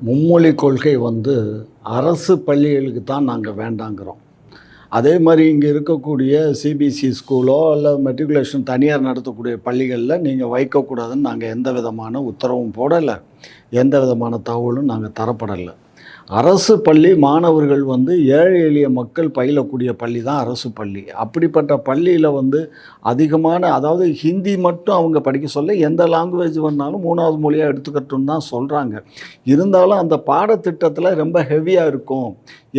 மும்மொழி கொள்கை வந்து அரசு பள்ளிகளுக்கு தான் நாங்கள் வேண்டாங்கிறோம். அதே மாதிரி இங்கே இருக்கக்கூடிய சிபிஎஸ்சி ஸ்கூலோ இல்லை மெட்ரிகுலேஷன் தனியார் நடத்தக்கூடிய பள்ளிகளில் நீங்கள் வைக்கக்கூடாதுன்னு நாங்கள் எந்த விதமான உத்தரவும் போடலை, எந்த விதமான தகவலும் நாங்கள் தரப்படலை. அரசு பள்ளி மாணவர்கள் வந்து ஏழை எளிய மக்கள் பயிலக்கூடிய பள்ளி தான் அரசு பள்ளி. அப்படிப்பட்ட பள்ளியில் வந்து அதிகமான, அதாவது ஹிந்தி மட்டும் அவங்க படிக்க சொல்ல, எந்த லாங்குவேஜ் வேணாலும் 3வது மொழியாக எடுத்துக்கட்டும்னு தான் சொல்கிறாங்க. இருந்தாலும் அந்த பாடத்திட்டத்தில் ரொம்ப ஹெவியாக இருக்கும்.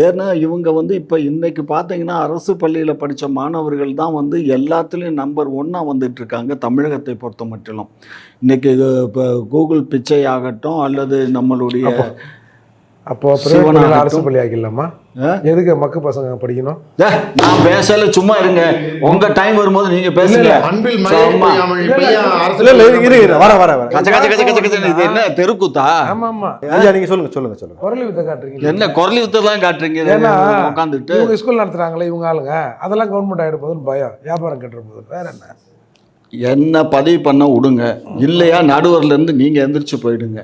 ஏன்னா இவங்க வந்து இப்போ இன்றைக்கி பார்த்தீங்கன்னா அரசு பள்ளியில் படித்த மாணவர்கள் தான் வந்து எல்லாத்துலேயும் நம்பர் 1 வந்துட்டுருக்காங்க தமிழகத்தை பொறுத்த மட்டிலும். இன்றைக்கி இப்போ கூகுள் பிச்சை ஆகட்டும் அல்லது நம்மளுடைய அப்போ அரசு பள்ளி ஆகிடலாமா? எதுக்கு மக்க பசங்க படிக்கணும்? நான் பேசல, சும்மா இருங்க. உங்க டைம் வரும்போது நீங்க பேசுங்க. அன்பில் இது என்ன தெருக்கூத்தா? ஆமா ஆமா, நீங்க சொல்லுங்க. குரல் வித்தை காட்டுறீங்க. என்ன குரல் வித்தெல்லாம் காட்டுறீங்க? ஏன்னா உட்காந்துட்டு இவங்க ஸ்கூல் நடத்துறாங்களே இவங்க ஆளுங்க, அதெல்லாம் கவர்மெண்ட் ஆகிட போகுதுன்னு பயம், வியாபாரம் கட்டுற போகுது. வேற என்ன பதிவு பண்ண விடுங்க, இல்லையா நடுவர்ல இருந்து நீங்க எந்திரிச்சு போயிடுங்க.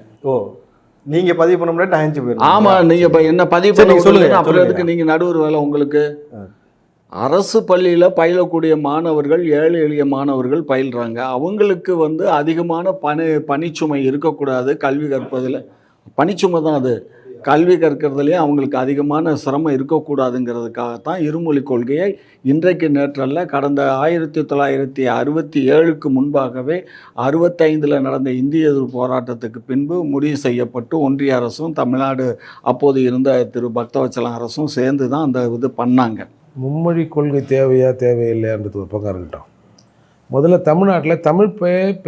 நீங்க பதிவு பண்ண முடியாது, நான் போயிடுறேன். ஆமா, நீங்க என்ன பதிவு பண்ண சொல்லுங்க. அப்புறம் எதுக்கு நீங்க நடுவர் வேலை உங்களுக்கு? அரசு பள்ளியில் பயிலக்கூடிய மாணவர்கள் ஏழை எளிய மாணவர்கள் பயில்றாங்க. அவங்களுக்கு வந்து அதிகமான பணிச்சுமை இருக்கக்கூடாது. கல்வி கற்பதில் பணிச்சுமை தான், அது கல்வி கற்கிறதுலேயே அவங்களுக்கு அதிகமான சிரமம் இருக்கக்கூடாதுங்கிறதுக்காகத்தான் இருமொழி கொள்கையை இன்றைக்கு நேற்றல்ல, கடந்த 1967க்கு முன்பாகவே 65 நடந்த இந்திய எதிர்ப்பு போராட்டத்துக்கு பின்பு முடிவு செய்யப்பட்டு ஒன்றிய அரசும் தமிழ்நாடு அப்போது இருந்த திரு பக்தவச்சலம் அரசும் சேர்ந்து தான் அந்த இது பண்ணாங்க. மும்மொழி கொள்கை தேவையா தேவையில்லைன்றது ஒரு பக்கம் இருக்கட்டும். முதல்ல தமிழ்நாட்டில் தமிழ்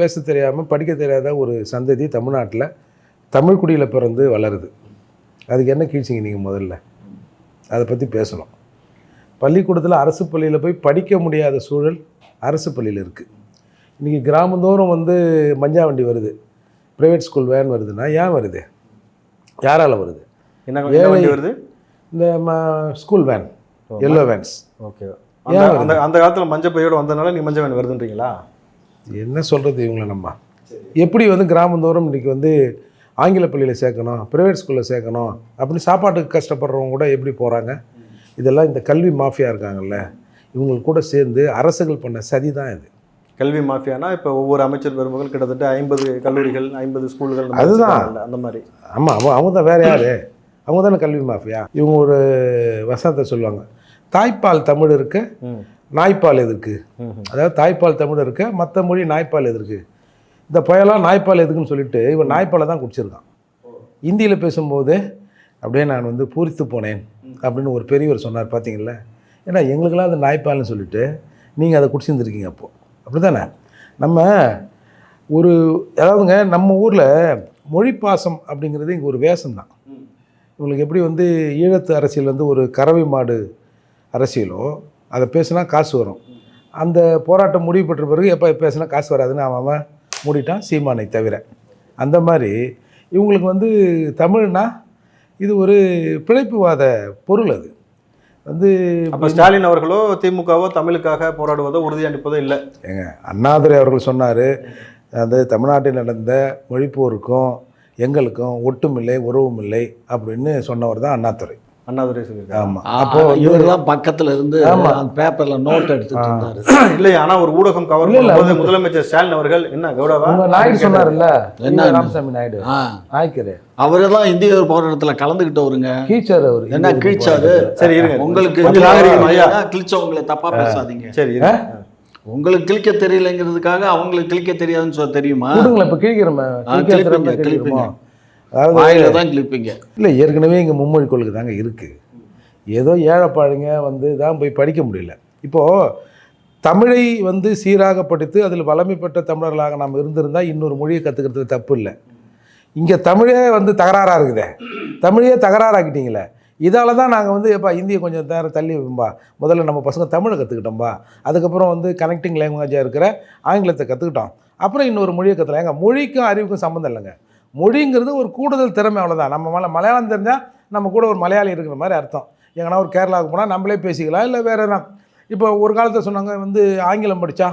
பேச தெரியாமல் படிக்க தெரியாத ஒரு சந்ததி தமிழ்நாட்டில் தமிழ் குடியில் பிறந்து வளருது. அதுக்கு என்ன கீழ்ச்சிங்க நீங்கள் முதல்ல அதை பற்றி பேசணும். பள்ளிக்கூடத்தில் அரசு பள்ளியில் போய் படிக்க முடியாத சூழல் அரசு பள்ளியில் இருக்குது. இன்றைக்கி கிராமந்தோறும் வந்து மஞ்சா வண்டி வருது, ப்ரைவேட் ஸ்கூல் வேன் வருதுன்னா ஏன் வருது? யாரால் வருது? என்ன வண்டி வருது? இந்த school van, yellow vans. Okay, அந்த காலத்தில் மஞ்சள் பையோடு வந்ததுனால நீங்கள் மஞ்சள் வேன் வருதுன்றீங்களா? என்ன சொல்கிறது இவங்களை? நம்ம எப்படி வந்து கிராமந்தோறும் இன்றைக்கி வந்து ஆங்கில பள்ளியில் சேர்க்கணும், ப்ரைவேட் ஸ்கூலில் சேர்க்கணும் அப்படின்னு சாப்பாட்டுக்கு கஷ்டப்படுறவங்க கூட எப்படி போகிறாங்க? இதெல்லாம் இந்த கல்வி மாஃபியா இருக்காங்கல்ல, இவங்களுக்கு கூட சேர்ந்து அரசுகள் பண்ண சதி தான் இது. கல்வி மாஃபியானா இப்போ ஒவ்வொரு அமைச்சர் பெருமக்கள் கிட்டத்தட்ட 50 கல்லூரிகள் 50 ஸ்கூல்கள், அதுதான் அந்த மாதிரி. ஆமாம், அவங்க தான். வேறு யார்? அவங்க தானே கல்வி மாஃபியா. இவங்க ஒரு வசனத்தை சொல்லுவாங்க, தாய்ப்பால் தமிழ் இருக்க நாய்ப்பால் எதுக்கு? அதாவது தாய்ப்பால் தமிழ் இருக்க மற்ற மொழி நாய்ப்பால் எதுக்கு? இந்த பயலாம் நாய்ப்பால் எதுக்குன்னு சொல்லிட்டு இவன் நாய்ப்பாலை தான் குடிச்சிருக்கான். இந்தியில் பேசும்போது அப்படியே நான் வந்து பூரித்து போனேன் அப்படின்னு ஒரு பெரியவர் சொன்னார், பார்த்தீங்களா? ஏன்னா எங்களுக்கெல்லாம் அது நாய்ப்பால்னு சொல்லிட்டு நீங்கள் அதை குடிச்சிருந்துருக்கீங்க. அப்போது அப்படி தானே நம்ம ஒரு, அதாவதுங்க நம்ம ஊரில் மொழி பாசம் அப்படிங்கிறது இங்கே ஒரு வேஷம்தான். இவங்களுக்கு எப்படி வந்து ஈழத்து அரசியல் வந்து ஒரு கறவை மாடு அரசியலோ, அதை பேசுனா காசு வரும். அந்த போராட்டம் முடிவு பெற்ற பிறகு எப்போ பேசுனா காசு வராதுன்னு அவன் மூடிட்டான், சீமானை தவிர. அந்த மாதிரி இவங்களுக்கு வந்து தமிழ்னா இது ஒரு பிழைப்புவாத பொருள். அது வந்து அப்போ ஸ்டாலின் அவர்களோ திமுகவோ தமிழுக்காக போராடுவதோ உறுதி அளிப்பதோ இல்லை. ஏங்க, அண்ணாதுரை அவர்கள் சொன்னார், அந்த தமிழ்நாட்டில் நடந்த மொழிப்போருக்கும் எங்களுக்கும் ஒட்டுமில்லை உறவும் இல்லை அப்படின்னு சொன்னவர் தான் அண்ணாதுரை சொல்லியிருக்காரு. ஆமாம், அப்போ இவரெல்லாம் பக்கத்தில் இருந்து பேப்பரில் நோட் எடுத்துட்டு இருந்தாரு. இல்லையா? ஆனால் ஒரு ஊடகம் கவர் பண்ணும்போது முதலமைச்சர் ஸ்டாலின் அவர்கள் என்ன கௌரவா நாயுடு சொன்னார்ல, என்ன ராமசாமி நாயுடு நாய்க்கரு, அவரெல்லாம் இந்திய போராட்டத்தில் கலந்துக்கிட்டவருங்க. கீச்சாரு அவர். என்ன கீச்சாரு? சரி இருங்க, உங்களுக்கு கிழிச்சவங்களை தப்பா பேசாதீங்க. சரி, உங்களுக்கு கிழிக்க தெரியலைங்கிறதுக்காக அவங்களுக்கு கிழிக்க தெரியாதுன்னு தெரியுமா? இப்போ கிழிக்கிறோம், அதாவது வாயில தான் கிளிப்பிங்க. இல்லை, ஏற்கனவே இங்கே மும்மொழி கொள்கை தாங்க இருக்குது. ஏதோ ஏழைப்பாடுங்க வந்து தான் போய் படிக்க முடியல. இப்போது தமிழை வந்து சீராக படித்து அதில் வளமை பெற்ற தமிழர்களாக நாம் இருந்திருந்தால் இன்னொரு மொழியை கற்றுக்கிறதுக்கு தப்பு இல்லை. இங்கே தமிழே வந்து தகராறாக இருக்குதே, தமிழையே தகராறாக்கிட்டீங்களே. இதால் தான் நாங்கள் வந்து எப்பா இந்தியை கொஞ்சம் நேரம் தள்ளி வைப்போம்பா, முதல்ல நம்ம பசங்க தமிழை கற்றுக்கிட்டோம்பா, அதுக்கப்புறம் வந்து கனெக்டிங் லாங்குவேஜாக இருக்கிற ஆங்கிலத்தை கற்றுக்கிட்டோம், அப்புறம் இன்னொரு மொழியை கற்றுலாம். எங்கள் மொழிக்கும் அறிவுக்கும் சம்மந்தம் இல்லைங்க. மொழிங்கிறது ஒரு கூடுதல் திறமை, அவ்வளோதான். நம்ம மலையாளம் தெரிஞ்சால் நம்ம கூட ஒரு மலையாளி இருக்கிற மாதிரி அர்த்தம். எங்கன்னா ஒரு கேரளாவுக்கு போனால் நம்மளே பேசிக்கலாம், இல்லை வேறு என்ன. இப்போ ஒரு காலத்தில் சொன்னாங்க வந்து ஆங்கிலம் படித்தா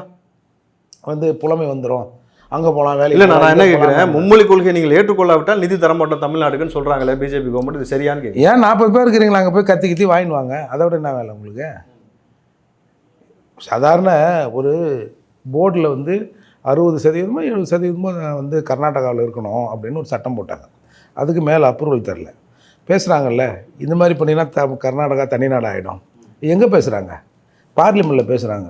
வந்து புலமை வந்துடும், அங்கே போகலாம் வேலை. இல்லை நான் என்ன கேட்குறேன், மும்மொழி கொள்கை நீங்கள் ஏற்றுக்கொள்ளாவிட்டால் நிதி தரமாட்டோம் தமிழ்நாடுக்குன்னு சொல்கிறாங்களே பிஜேபி கவர்மெண்ட், இது சரியான்னு கேட்குறேன். ஏன் 40 பேர் இருக்கிறீங்களா, அங்கே போய் கத்தி வாங்கிடுவாங்க, அதை விட என்ன வேலை உங்களுக்கு? சாதாரண ஒரு போர்டில் வந்து 60% 70% வந்து கர்நாடகாவில் இருக்கணும் அப்படின்னு ஒரு சட்டம் போட்டாங்க. அதுக்கு மேலே அப்ரூவல் தரல. பேசுகிறாங்கல்ல, இந்த மாதிரி பண்ணிங்கன்னா கர்நாடகா தனிநாடு ஆகிடும். எங்கே பேசுகிறாங்க? பார்லிமெண்ட்டில் பேசுகிறாங்க.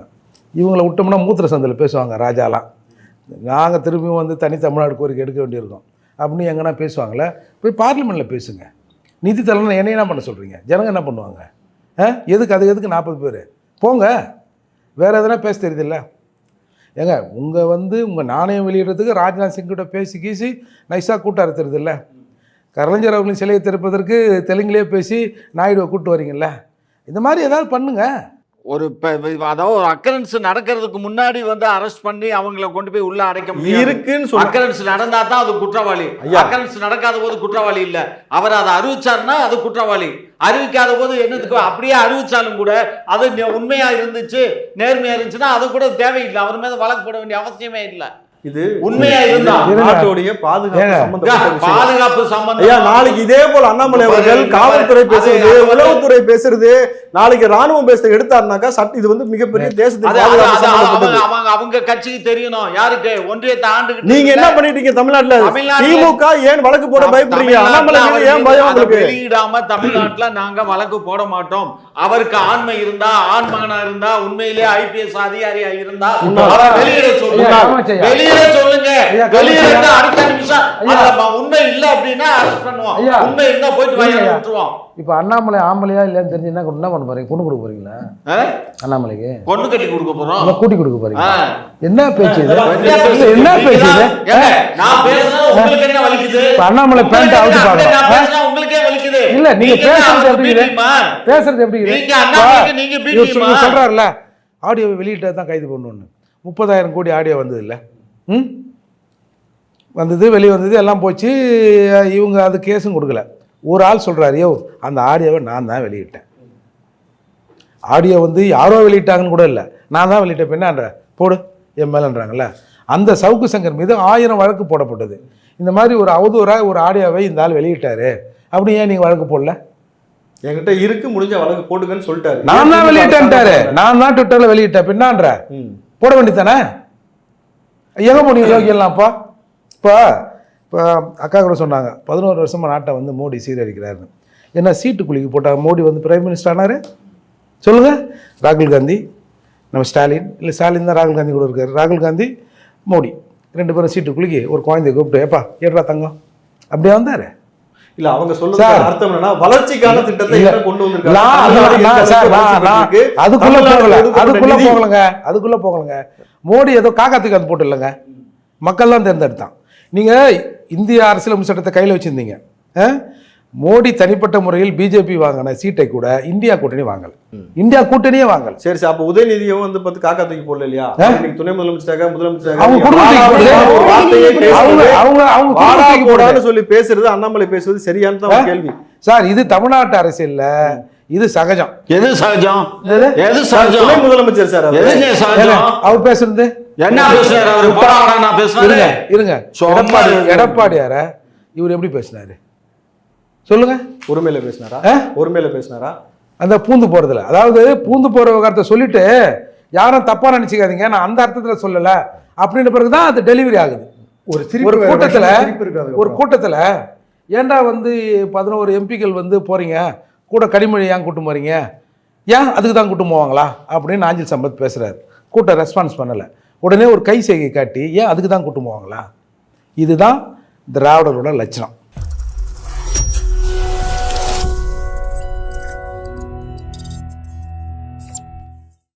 இவங்களை விட்டோம்னா மூத்திர சந்தையில் பேசுவாங்க ராஜாலாம். நாங்கள் திரும்பியும் வந்து தனி தமிழ்நாடு கோரிக்கை எடுக்க வேண்டியிருக்கோம் அப்படின்னு எங்கன்னா பேசுவாங்களே. போய் பார்லிமெண்ட்டில் பேசுங்க. நிதி தரலன்னு என்ன பண்ண சொல்கிறீங்க? ஜனங்க என்ன பண்ணுவாங்க? எதுக்கு 40 பேர் போங்க, வேறு எதனா பேச தெரியுதில்ல? ஏங்க உங்கள் வந்து உங்கள் நாணயம் வெளியிடுறதுக்கு ராஜ்நாத் சிங் கிட்ட பேசி கீசி நைஸாக கூட்டம் அறுத்துறது இல்லை. கலைஞர் அவர்களின் சிலையை திறப்பதற்கு தெலுங்குலேயே பேசி நாயுடுவை கூப்பிட்டு வரீங்கல்ல. இந்த மாதிரி ஏதாவது பண்ணுங்க. ஒரு அதாவது ஒரு அக்கரன்ஸ் நடக்கிறதுக்கு முன்னாடி வந்து அரெஸ்ட் பண்ணி அவங்கள கொண்டு போய் உள்ள அடைக்க இருக்குன்னு சொல்லி அக்கரன்ஸ் நடந்தா தான் அது குற்றவாளி. அக்கரன்ஸ் நடக்காத போது குற்றவாளி இல்ல. அவர் அதை அறிவிச்சாருன்னா அது குற்றவாளி. அறிவிக்காத போது என்னதுக்கு அப்படியே அறிவிச்சாலும் கூட அது உண்மையா இருந்துச்சு, நேர்மையா இருந்துச்சுன்னா அது கூட தேவையில்லை. அவர் மேல வழக்கு போட வேண்டிய அவசியமே இல்லை. இது உண்மையா இருந்தா நாட்டோடைய பாதுகாப்பு சம்பந்தம். நாளைக்கு இதே போல அண்ணாமலை அவர்கள் காவல்துறை பேசுறது, உளவுத்துறை பேசுறது, நாளைக்கு ராணுவம் பேசுறது எடுத்தாருனாக்கா இது வந்து மிகப்பெரிய தேசத்துக்கு அவங்க கட்சிக்கு தெரியணும். யாருக்கு? ஒன்றியத்தை ஆண்டு நீங்க என்ன பண்ணிட்டீங்க தமிழ்நாட்டுல? திமுக ஏன் வழக்கு போட பயப்படுறீங்க? அண்ணாமலை ஏன் பயம் உங்களுக்கு? வெளியிடாம தமிழ்நாட்டுல நாங்க வழக்கு போட மாட்டோம். அவருக்கு ஆண்மை இருந்தா, ஆண் மகனா இருந்தா, உண்மையிலேயே IPS அதிகாரியா இருந்தா வெளியிட சொல்லுங்க. சொல்லுங்க, வெளியிட அடுத்த நிமிஷம் உண்மை இல்ல அப்படின்னா அரெஸ்ட் பண்ணுவோம். உண்மை இருந்தா போயிட்டு விட்டுருவோம். இப்ப அண்ணாமலை ஆம்பளையா இல்லன்னு தெரிஞ்சு என்ன பண்ண போறீங்க? பொண்ணு கொடுக்க போறீங்களா? அண்ணாமலைக்கு பொண்ணு கட்டி கொடுக்க போறோம், கூட்டி கொடுக்க போறீங்க. என்ன பேச்சு இது? என்ன பேச்சு இது? நான் பேசுனா உங்களுக்கு என்ன வலிக்குது? அண்ணாமலை பேண்ட் அவுட் பாருங்க. நான் பேசுனா உங்களுக்கே வலிக்குது. இல்ல நீங்க பேசுறது எப்படி இருக்கு? பேசுறது எப்படி இருக்கு? நீங்க அண்ணாமலைக்கு நீங்க பீட்டிமா சொல்றாருல, ஆடியோ வெளியிட்டா தான் கைது பண்ணணும்னு. 30,000 கோடி ஆடியோ வந்தது இல்ல? வந்தது, வெளியே வந்தது, எல்லாம் போச்சு. இவங்க அது கேஸும் கொடுக்கல. ஒரு ஆள் சொல்கிறாரு, யோ அந்த ஆடியோவை நான் தான் வெளியிட்டேன். ஆடியோ வந்து யாரோ வெளியிட்டாங்கன்னு கூட இல்லை, நான் தான் வெளியிட்டேன். பின்னான்ற போடு என் மேலன்றாங்கல்ல. அந்த சவுக்கு சங்கர் மீது 1000 வழக்கு போடப்பட்டது. இந்த மாதிரி ஒரு அவதூறாக ஒரு ஆடியோவை இந்த ஆள் வெளியிட்டாரு, அப்படி ஏன் நீங்கள் வழக்கு போடல? என்கிட்ட இருக்கு, முடிஞ்ச வழக்கு போடுங்கன்னு சொல்லிட்டாரு. நான் தான் வெளியிட்டேன்ட்டாரு. நான் தான் ட்விட்டரில் வெளியிட்டேன். பின்னான்ற போட வேண்டியதானே? எங்கே போனீங்க யோகியெல்லாம்ப்பா? இப்போ அக்கா கூட சொன்னாங்க 11 வருஷமாக நாட்டை வந்து மோடி சீரழிக்கிறாருன்னு. என்ன சீட்டு குலுக்கி போட்டால் மோடி வந்து பிரைம் மினிஸ்டர் ஆனார்? சொல்லுங்கள். ராகுல் காந்தி, நம்ம ஸ்டாலின், இல்லை ஸ்டாலின் தான் ராகுல் காந்தி கூட இருக்கார். ராகுல் காந்தி, மோடி 2 பேரும் சீட்டு குலுக்கி ஒரு குழந்தைய கூப்பிட்டு, ஏப்பா ஏற்றா தங்கம், அப்படியே வந்தார். இல்ல அவங்க சொல்றது அர்த்தம் என்னன்னா வளர்ச்சிக்கான திட்டத்தை கொண்டு வந்திருக்காங்க. அதுக்குள்ள போகலங்க. மோடி ஏதோ காக்காத்துக்கு அது போட்டு இல்லைங்க, மக்கள் தான் தேர்ந்தெடுத்தான். நீங்கள் இந்திய அரசியலமைப்பு சட்டத்தை கையில் வச்சுருந்தீங்க. மோடி தனிப்பட்ட முறையில் பிஜேபி வாங்கின சீட்டை கூட இந்தியா கூட்டணி வாங்கல. இந்தியா கூட்டணியே வாங்கல. சரி சார், அப்ப உதயநிதியும் வந்து பார்த்து காக்கா தூக்கி போடல இல்லையா? துணை முதலமைச்சராக சொல்லி பேசுறது, அண்ணாமலை பேசுறது சரியான தான் கேள்வி சார். இது தமிழ்நாட்டு அரசியல்ல இது சகஜம். எது சகஜம்? எது சகஜம்? துணை முதலமைச்சர் சார் அவர் பேசுறது என்ன பேசுறாரு? இருங்க, எடப்பாடியார இவர் எப்படி பேசினாரு சொல்லுங்க? ஒருமையில பேசினாரா? ஒருமையில பேசினாரா? அந்த பூந்து போறதுல, அதாவது பூந்து போற விவகாரத்தை சொல்லிட்டு யாரும் தப்பா நினைச்சுக்காதீங்க, நான் அந்த அர்த்தத்துல சொல்லல அப்படின்ற பிறகுதான் அது டெலிவரி ஆகுது. ஒரு கூட்டத்துல ஏன்டா வந்து 11 எம்பிக்கள் வந்து போறீங்க, கூட கனிமொழி ஏன் கூட்டம் போறீங்க, ஏன் அதுக்கு தான் கூட்டம் போவாங்களா அப்படின்னு நாஞ்சில் சம்பத் பேசுறாரு. கூட்டம் ரெஸ்பான்ஸ் பண்ணல. உடனே ஒரு கை செய்கை காட்டி ஏன் அதுக்கு தான் கூட்டம் போவாங்களா? இதுதான் திராவிடரோட லட்சணம்.